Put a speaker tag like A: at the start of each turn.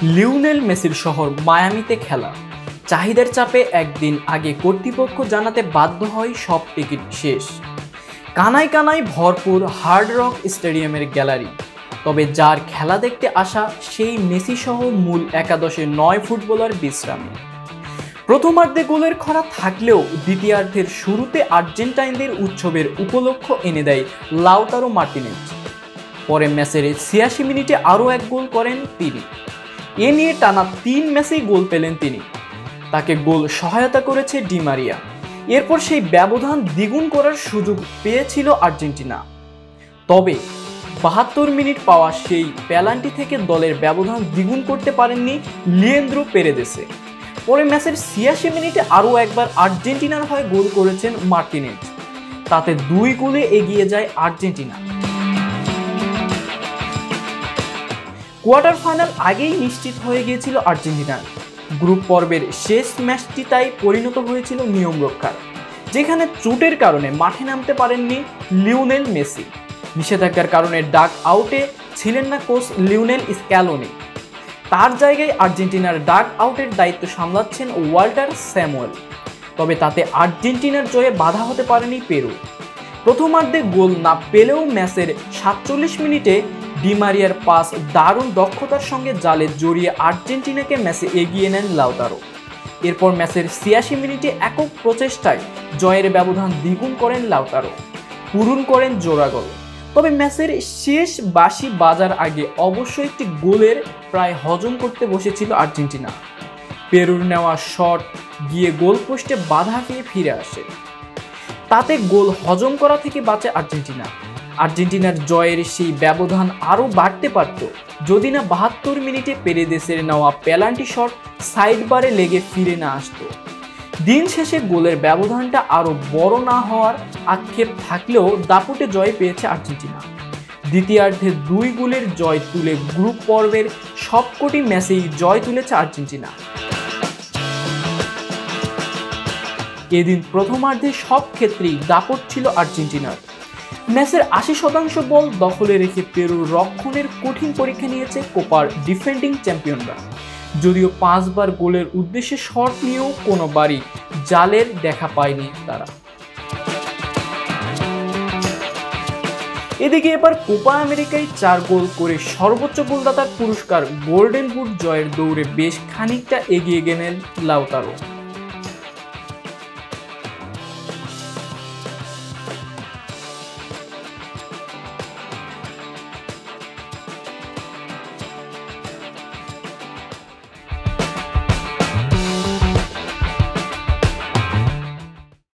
A: Lionel মেসির শহর মায়ামিতে খেলা, চাহিদার চাপে একদিন আগে কর্তৃপক্ষ জানাতে বাধ্য হয় সব টিকিট শেষ। কানায় কানায় ভরপুর হার্ড রক স্টেডিয়ামের গ্যালারি, তবে যার খেলা দেখতে আসা সেই মেসি সহ মূল একাদশে 9 ফুটবলার বিশ্রামে। প্রথমার্ধে গোলের খরা থাকলেও দ্বিতীয়ার্ধের শুরুতে আর্জেন্টাইনদের উৎসবের উপলক্ষ এনে দেয় লাউতারো মার্টিনেজ। পরে ম্যাচের 86 মিনিটে আরও এক গোল করেন তিনি। এ নিয়ে টানা 3 ম্যাচেই গোল পেলেন তিনি। তাকে গোল সহায়তা করেছে ডি মারিয়া। এরপর সেই ব্যবধান দ্বিগুণ করার সুযোগ পেয়েছিল আর্জেন্টিনা, তবে 72 মিনিট পাওয়া সেই পেনাল্টি থেকে দলের ব্যবধান দ্বিগুণ করতে পারেননি লিয়েন্দ্রো পেরেদেসে। পরে ম্যাচের 86 মিনিটে আরও একবার আর্জেন্টিনার হয়ে গোল করেছেন মার্টিনেজ। তাতে 2 গোলে এগিয়ে যায় আর্জেন্টিনা। কোয়ার্টার ফাইনাল আগেই নিশ্চিত হয়ে গিয়েছিল আর্জেন্টিনার। গ্রুপ পর্বের শেষ ম্যাচটি তাই পরিণত হয়েছিল নিয়ম রক্ষার, যেখানে চোটের কারণে মাঠে নামতে পারেননি লিওনেল মেসি। নিষেধাজ্ঞার কারণে ডাক আউটে ছিলেন না কোচ লিওনেল স্ক্যালোনি। তার জায়গায় আর্জেন্টিনার ডাক আউটের দায়িত্ব সামলাচ্ছেন ওয়াল্টার স্যামুয়েল। তবে তাতে আর্জেন্টিনার জয়ে বাধা হতে পারেনি পেরু। প্রথমার্ধে গোল না পেলেও ম্যাচের 47 মিনিটে ডি মারিয়ার পাস দারুণ দক্ষতার সঙ্গে জালে জড়িয়ে আর্জেন্টিনাকে ম্যাচে এগিয়ে নেন লাউতারো। এরপর ম্যাচের 86 মিনিটে একক প্রচেষ্টায় জয়ের ব্যবধান দ্বিগুণ করেন লাউতারো, পূরণ করেন জোড়া গোল। তবে ম্যাচের শেষ বাঁশি বাজার আগে অবশ্য একটি গোলের প্রায় হজম করতে বসেছিল আর্জেন্টিনা। পেরুর নেওয়া শট গিয়ে গোলপোস্টে বাধা পেয়ে ফিরে আসে। তাতে গোল হজম করা থেকে বাঁচে আর্জেন্টিনা। আর্জেন্টিনার জয়ের সেই ব্যবধান আরও বাড়তে পারত যদি না 72 মিনিটে পেরেদেসের নেওয়া পেনাল্টি শট সাইডবারে লেগে ফিরে না আসতো। দিন শেষে গোলের ব্যবধানটা আরও বড় না হওয়ার আক্ষেপ থাকলেও দাপুটে জয় পেয়েছে আর্জেন্টিনা। দ্বিতীয়ার্ধে 2 গোলের জয় তুলে গ্রুপ পর্বের সবকটি ম্যাচেই জয় তুলেছে আর্জেন্টিনা। এদিন প্রথমার্ধে সব ক্ষেত্রেই দাপট ছিল আর্জেন্টিনার। ম্যাচের 80% বল দখলে রেখে পেরুর রক্ষণের কঠিন পরীক্ষা নিয়েছে কোপার ডিফেন্ডিং চ্যাম্পিয়নরা। যদিও 5 বার গোলের উদ্দেশ্যে শট নিয়েও কোনোবারই জালের দেখা পায়নি তারা। এদিকে এবার কোপা আমেরিকায় 4 গোল করে সর্বোচ্চ গোলদাতার পুরস্কার গোল্ডেন বুট জয়ের দৌড়ে বেশ খানিকটা এগিয়ে গেলেন লাউতারো।